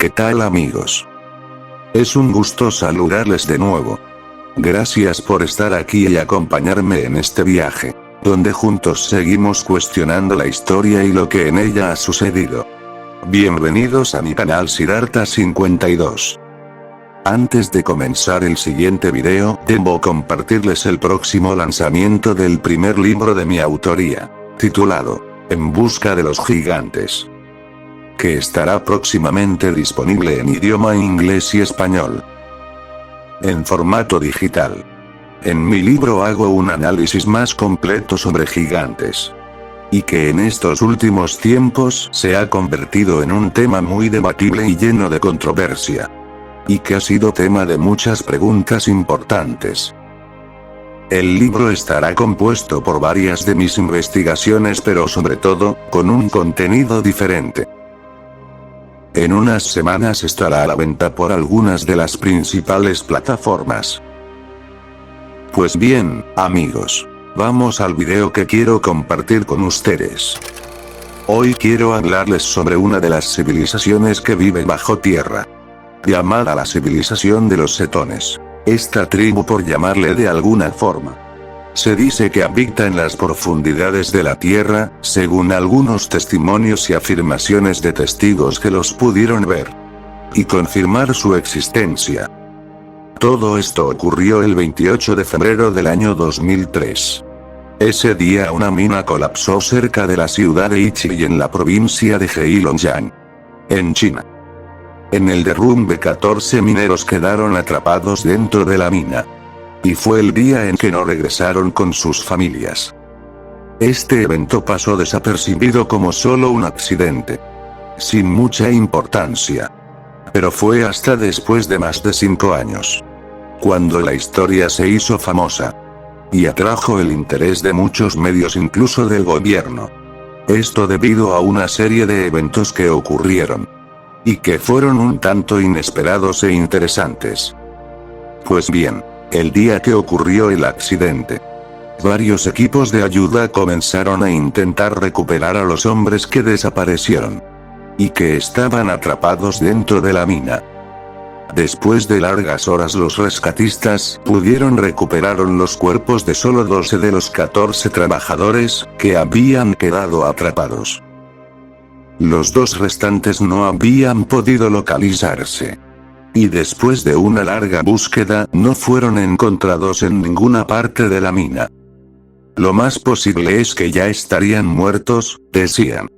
¿Qué tal amigos? Es un gusto saludarles de nuevo. Gracias por estar aquí y acompañarme en este viaje, donde juntos seguimos cuestionando la historia y lo que en ella ha sucedido. Bienvenidos a mi canal Siddhartha52. Antes de comenzar el siguiente video, debo compartirles el próximo lanzamiento del primer libro de mi autoría, titulado En busca de los gigantes, que estará próximamente disponible en idioma inglés y español, en formato digital. En mi libro hago un análisis más completo sobre gigantes, y que en estos últimos tiempos se ha convertido en un tema muy debatible y lleno de controversia, y que ha sido tema de muchas preguntas importantes. El libro estará compuesto por varias de mis investigaciones, pero sobre todo, con un contenido diferente. En unas semanas estará a la venta por algunas de las principales plataformas. Pues bien, amigos, vamos al video que quiero compartir con ustedes. Hoy quiero hablarles sobre una de las civilizaciones que vive bajo tierra, llamada la civilización de los setones. Esta tribu, por llamarle de alguna forma, se dice que habita en las profundidades de la tierra, según algunos testimonios y afirmaciones de testigos que los pudieron ver y confirmar su existencia. Todo esto ocurrió el 28 de febrero del año 2003. Ese día una mina colapsó cerca de la ciudad de Yichili en la provincia de Heilongjiang, en China. En el derrumbe 14 mineros quedaron atrapados dentro de la mina, y fue el día en que no regresaron con sus familias. Este evento pasó desapercibido como solo un accidente, sin mucha importancia. Pero fue hasta después de más de 5 años, cuando la historia se hizo famosa, y atrajo el interés de muchos medios, incluso del gobierno. Esto debido a una serie de eventos que ocurrieron, y que fueron un tanto inesperados e interesantes. Pues bien, el día que ocurrió el accidente, varios equipos de ayuda comenzaron a intentar recuperar a los hombres que desaparecieron, y que estaban atrapados dentro de la mina. Después de largas horas, los rescatistas pudieron recuperar los cuerpos de solo 12 de los 14 trabajadores que habían quedado atrapados. Los 2 restantes no habían podido localizarse, y después de una larga búsqueda no fueron encontrados en ninguna parte de la mina. Lo más posible es que ya estarían muertos, decían.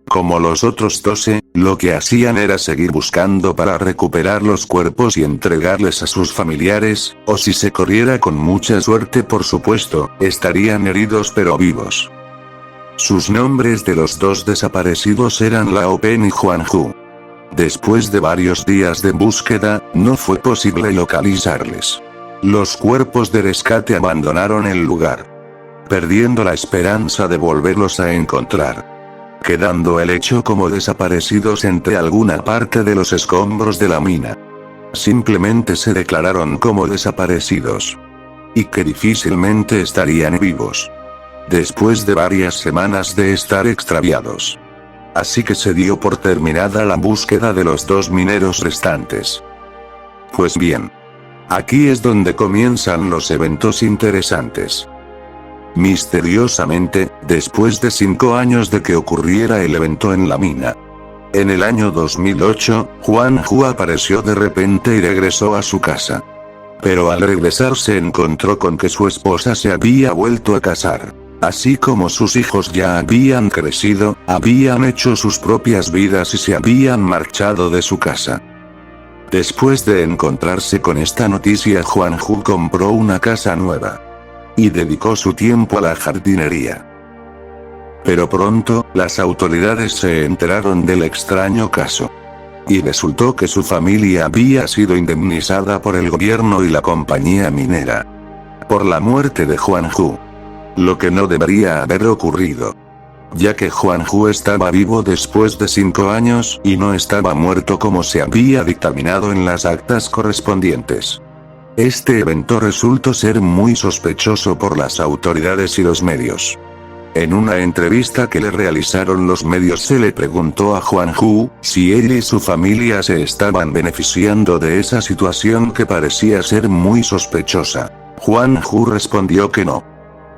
Como los otros 12, lo que hacían era seguir buscando para recuperar los cuerpos y entregarles a sus familiares, o si se corriera con mucha suerte, por supuesto, estarían heridos pero vivos. Sus nombres de los 2 desaparecidos eran Lao Pen y Juan Hu. Después de varios días de búsqueda, no fue posible localizarles. Los cuerpos de rescate abandonaron el lugar, perdiendo la esperanza de volverlos a encontrar, quedando el hecho como desaparecidos entre alguna parte de los escombros de la mina. Simplemente se declararon como desaparecidos, y que difícilmente estarían vivos, después de varias semanas de estar extraviados. Así que se dio por terminada la búsqueda de los 2 mineros restantes. Pues bien, aquí es donde comienzan los eventos interesantes. Misteriosamente, después de 5 años de que ocurriera el evento en la mina, en el año 2008, Juan Hu apareció de repente y regresó a su casa. Pero al regresar se encontró con que su esposa se había vuelto a casar, así como sus hijos ya habían crecido, habían hecho sus propias vidas y se habían marchado de su casa. Después de encontrarse con esta noticia, Juan Hu compró una casa nueva, y dedicó su tiempo a la jardinería. Pero pronto, las autoridades se enteraron del extraño caso, y resultó que su familia había sido indemnizada por el gobierno y la compañía minera, por la muerte de Juan Hu. Lo que no debería haber ocurrido, ya que Juan Hu estaba vivo después de 5 años y no estaba muerto como se había dictaminado en las actas correspondientes. Este evento resultó ser muy sospechoso por las autoridades y los medios. En una entrevista que le realizaron los medios se le preguntó a Juan Hu si él y su familia se estaban beneficiando de esa situación que parecía ser muy sospechosa. Juan Hu respondió que no.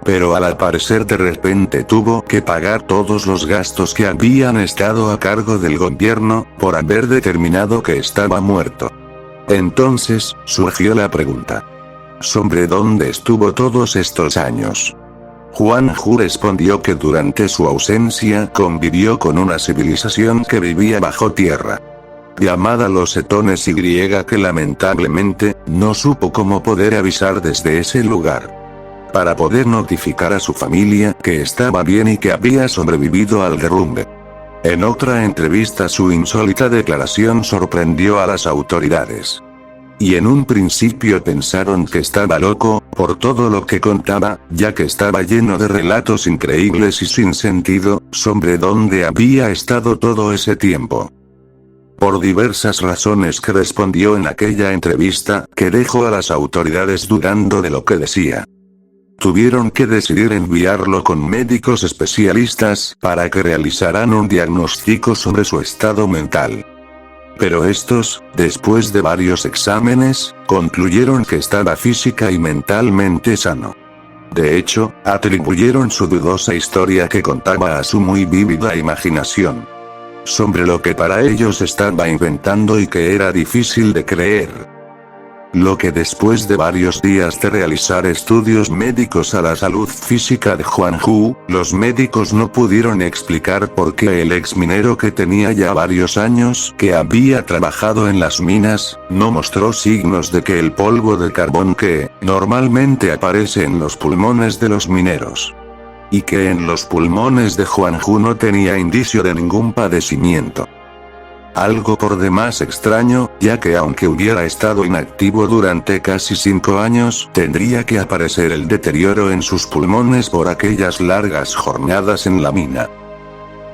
Pero al aparecer de repente tuvo que pagar todos los gastos que habían estado a cargo del gobierno, por haber determinado que estaba muerto. Entonces, surgió la pregunta. ¿Sobre dónde estuvo todos estos años? Juan Hu respondió que durante su ausencia convivió con una civilización que vivía bajo tierra, llamada los Setones y que lamentablemente, no supo cómo poder avisar desde ese lugar, para poder notificar a su familia que estaba bien y que había sobrevivido al derrumbe. En otra entrevista su insólita declaración sorprendió a las autoridades. Y en un principio pensaron que estaba loco, por todo lo que contaba, ya que estaba lleno de relatos increíbles y sin sentido, sobre dónde había estado todo ese tiempo. Por diversas razones que respondió en aquella entrevista, que dejó a las autoridades dudando de lo que decía. Tuvieron que decidir enviarlo con médicos especialistas, para que realizaran un diagnóstico sobre su estado mental. Pero estos, después de varios exámenes, concluyeron que estaba física y mentalmente sano. De hecho, atribuyeron su dudosa historia que contaba a su muy vívida imaginación, sobre lo que para ellos estaba inventando y que era difícil de creer. Lo que después de varios días de realizar estudios médicos a la salud física de Juan Hu, los médicos no pudieron explicar por qué el exminero que tenía ya varios años que había trabajado en las minas, no mostró signos de que el polvo de carbón que, normalmente aparece en los pulmones de los mineros, y que en los pulmones de Juan Hu no tenía indicio de ningún padecimiento. Algo por demás extraño, ya que aunque hubiera estado inactivo durante casi 5 años, tendría que aparecer el deterioro en sus pulmones por aquellas largas jornadas en la mina.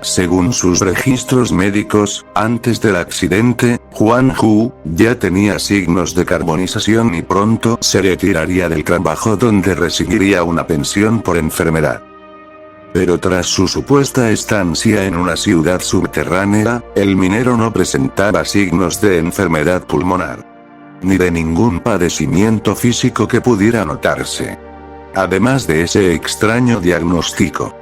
Según sus registros médicos, antes del accidente, Juan Hu ya tenía signos de carbonización y pronto se retiraría del trabajo donde recibiría una pensión por enfermedad. Pero tras su supuesta estancia en una ciudad subterránea, el minero no presentaba signos de enfermedad pulmonar, ni de ningún padecimiento físico que pudiera notarse. Además de ese extraño diagnóstico,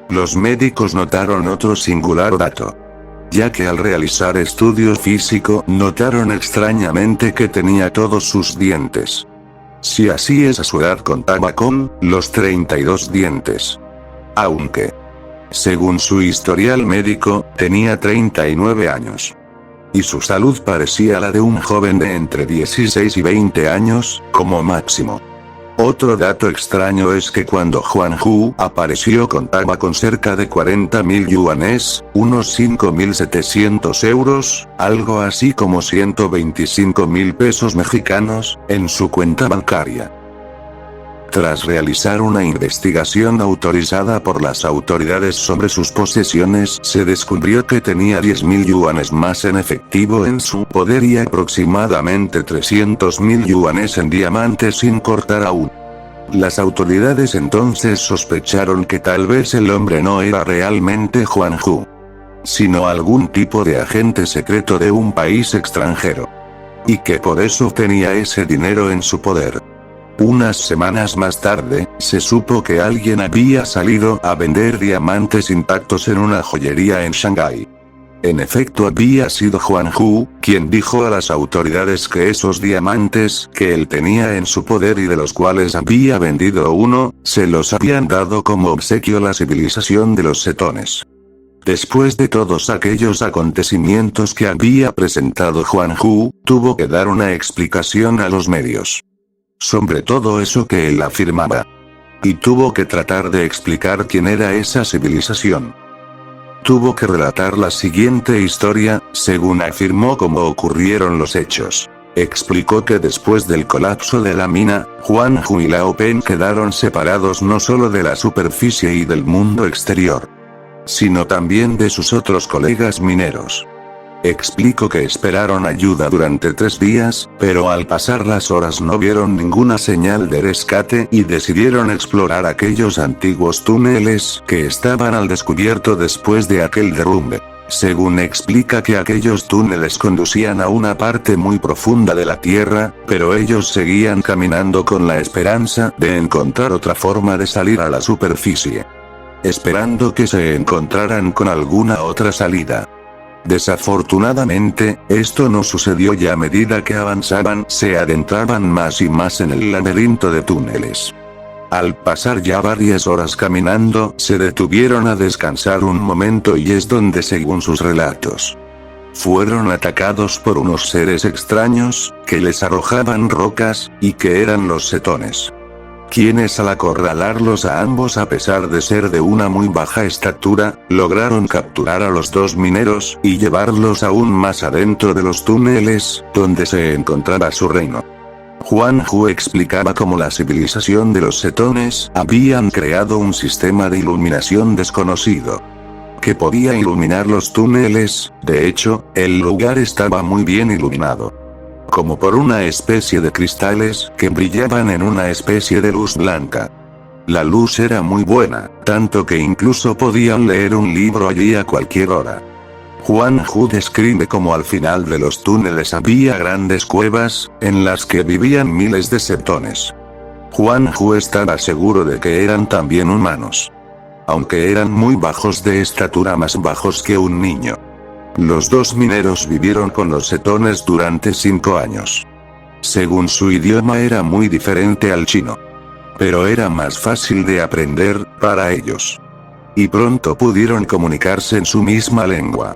los médicos notaron otro singular dato, ya que al realizar estudios físicos notaron extrañamente que tenía todos sus dientes. Si así es, a su edad contaba con los 32 dientes. Aunque, según su historial médico, tenía 39 años. Y su salud parecía la de un joven de entre 16 y 20 años, como máximo. Otro dato extraño es que cuando Juan Hu apareció contaba con cerca de 40.000 yuanes, unos 5.700 euros, algo así como 125.000 pesos mexicanos, en su cuenta bancaria. Tras realizar una investigación autorizada por las autoridades sobre sus posesiones, se descubrió que tenía 10.000 yuanes más en efectivo en su poder y aproximadamente 300.000 yuanes en diamantes sin cortar aún. Las autoridades entonces sospecharon que tal vez el hombre no era realmente Juan Hu, sino algún tipo de agente secreto de un país extranjero, y que por eso tenía ese dinero en su poder. Unas semanas más tarde, se supo que alguien había salido a vender diamantes intactos en una joyería en Shanghái. En efecto, había sido Juan Hu, quien dijo a las autoridades que esos diamantes que él tenía en su poder y de los cuales había vendido uno, se los habían dado como obsequio a la civilización de los Setones. Después de todos aquellos acontecimientos que había presentado Juan Hu, tuvo que dar una explicación a los medios sobre todo eso que él afirmaba. Y tuvo que tratar de explicar quién era esa civilización. Tuvo que relatar la siguiente historia, según afirmó cómo ocurrieron los hechos. Explicó que después del colapso de la mina, Juan Hu y Lao Pen quedaron separados no solo de la superficie y del mundo exterior, sino también de sus otros colegas mineros. Explico que esperaron ayuda durante 3 días, pero al pasar las horas no vieron ninguna señal de rescate y decidieron explorar aquellos antiguos túneles que estaban al descubierto después de aquel derrumbe. Según explica que aquellos túneles conducían a una parte muy profunda de la Tierra, pero ellos seguían caminando con la esperanza de encontrar otra forma de salir a la superficie. Esperando que se encontraran con alguna otra salida. Desafortunadamente, esto no sucedió y a medida que avanzaban se adentraban más y más en el laberinto de túneles. Al pasar ya varias horas caminando, se detuvieron a descansar un momento y es donde, según sus relatos, fueron atacados por unos seres extraños, que les arrojaban rocas, y que eran los setones. Quienes al acorralarlos a ambos a pesar de ser de una muy baja estatura, lograron capturar a los 2 mineros, y llevarlos aún más adentro de los túneles, donde se encontraba su reino. Huan Hu explicaba cómo la civilización de los setones habían creado un sistema de iluminación desconocido, que podía iluminar los túneles. De hecho, el lugar estaba muy bien iluminado, como por una especie de cristales que brillaban en una especie de luz blanca. La luz era muy buena, tanto que incluso podían leer un libro allí a cualquier hora. Huan Hu describe cómo al final de los túneles había grandes cuevas, en las que vivían miles de setones. Huan Hu estaba seguro de que eran también humanos, aunque eran muy bajos de estatura, más bajos que un niño. Los 2 mineros vivieron con los setones durante 5 años. Según su idioma era muy diferente al chino, pero era más fácil de aprender para ellos. Y pronto pudieron comunicarse en su misma lengua.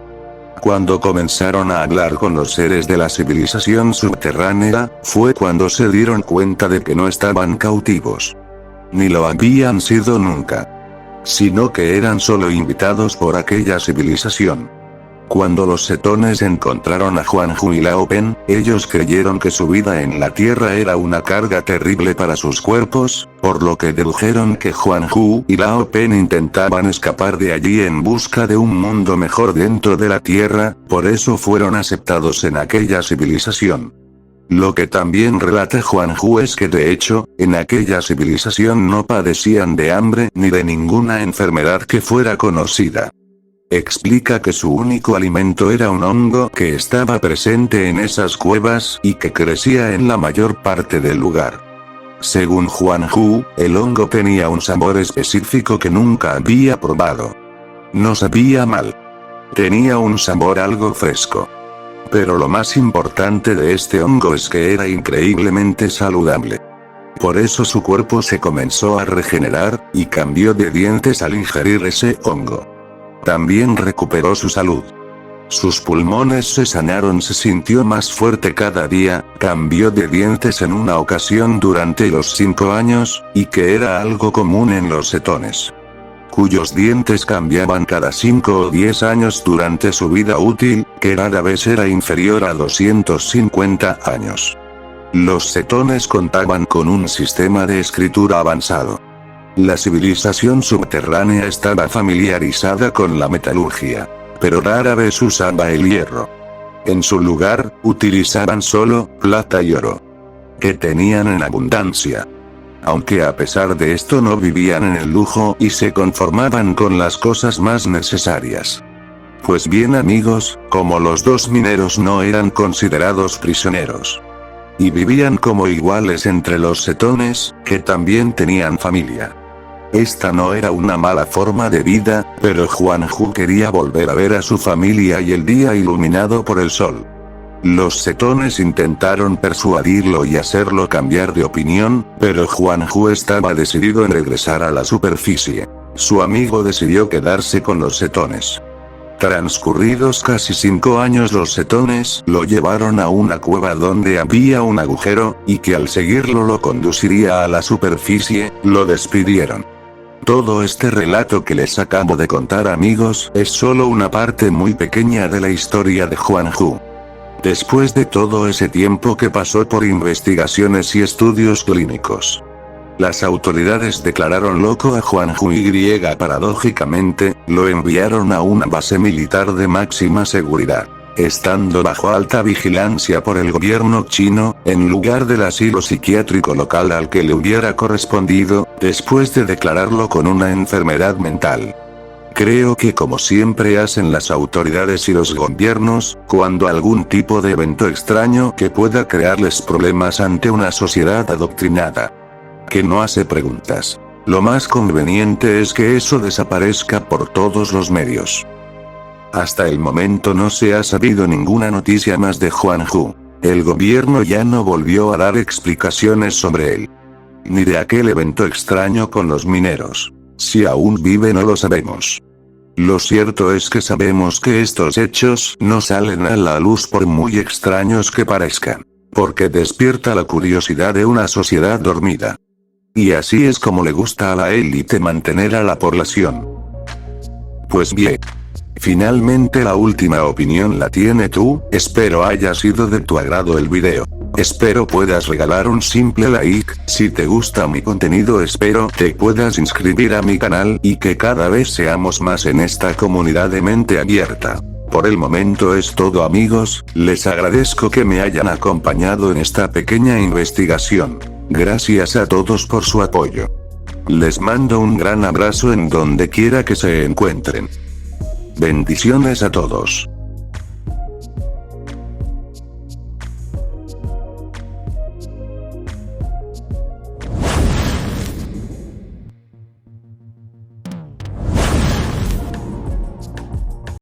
Cuando comenzaron a hablar con los seres de la civilización subterránea, fue cuando se dieron cuenta de que no estaban cautivos. Ni lo habían sido nunca. Sino que eran solo invitados por aquella civilización. Cuando los setones encontraron a Huan Hu y Lao Pen, ellos creyeron que su vida en la Tierra era una carga terrible para sus cuerpos, por lo que dedujeron que Huan Hu y Lao Pen intentaban escapar de allí en busca de un mundo mejor dentro de la Tierra, por eso fueron aceptados en aquella civilización. Lo que también relata Huan Hu es que de hecho, en aquella civilización no padecían de hambre ni de ninguna enfermedad que fuera conocida. Explica que su único alimento era un hongo que estaba presente en esas cuevas y que crecía en la mayor parte del lugar. Según Huan Hu, el hongo tenía un sabor específico que nunca había probado. No sabía mal. Tenía un sabor algo fresco. Pero lo más importante de este hongo es que era increíblemente saludable. Por eso su cuerpo se comenzó a regenerar, y cambió de dientes al ingerir ese hongo. También recuperó su salud. Sus pulmones se sanaron, se sintió más fuerte cada día, cambió de dientes en una ocasión durante los 5 años, y que era algo común en los setones, cuyos dientes cambiaban cada 5 o 10 años durante su vida útil, que rara vez era inferior a 250 años. Los setones contaban con un sistema de escritura avanzado. La civilización subterránea estaba familiarizada con la metalurgia, pero rara vez usaba el hierro. En su lugar, utilizaban solo plata y oro, que tenían en abundancia. Aunque a pesar de esto no vivían en el lujo y se conformaban con las cosas más necesarias. Pues bien amigos, como los 2 mineros no eran considerados prisioneros, y vivían como iguales entre los setones, que también tenían familia. Esta no era una mala forma de vida, pero Huan Hu quería volver a ver a su familia y el día iluminado por el sol. Los setones intentaron persuadirlo y hacerlo cambiar de opinión, pero Huan Hu estaba decidido en regresar a la superficie. Su amigo decidió quedarse con los setones. Transcurridos casi 5 años, los setones lo llevaron a una cueva donde había un agujero, y que al seguirlo lo conduciría a la superficie. Lo despidieron. Todo este relato que les acabo de contar amigos, es solo una parte muy pequeña de la historia de Huan Hu. Después de todo ese tiempo que pasó por investigaciones y estudios clínicos, las autoridades declararon loco a Huan Hu y paradójicamente, lo enviaron a una base militar de máxima seguridad. estando bajo alta vigilancia por el gobierno chino, en lugar del asilo psiquiátrico local al que le hubiera correspondido, después de declararlo con una enfermedad mental. Creo que como siempre hacen las autoridades y los gobiernos, cuando algún tipo de evento extraño que pueda crearles problemas ante una sociedad adoctrinada, que no hace preguntas, lo más conveniente es que eso desaparezca por todos los medios. Hasta el momento no se ha sabido ninguna noticia más de Juan Hu. El gobierno ya no volvió a dar explicaciones sobre él, ni de aquel evento extraño con los mineros. Si aún vive no lo sabemos. Lo cierto es que sabemos que estos hechos no salen a la luz por muy extraños que parezcan, porque despierta la curiosidad de una sociedad dormida. Y así es como le gusta a la élite mantener a la población. Pues bien. Finalmente la última opinión la tiene tú, espero haya sido de tu agrado el video. Espero puedas regalar un simple like, si te gusta mi contenido espero te puedas inscribir a mi canal y que cada vez seamos más en esta comunidad de mente abierta. Por el momento es todo amigos, les agradezco que me hayan acompañado en esta pequeña investigación. Gracias a todos por su apoyo. Les mando un gran abrazo en donde quiera que se encuentren. Bendiciones a todos.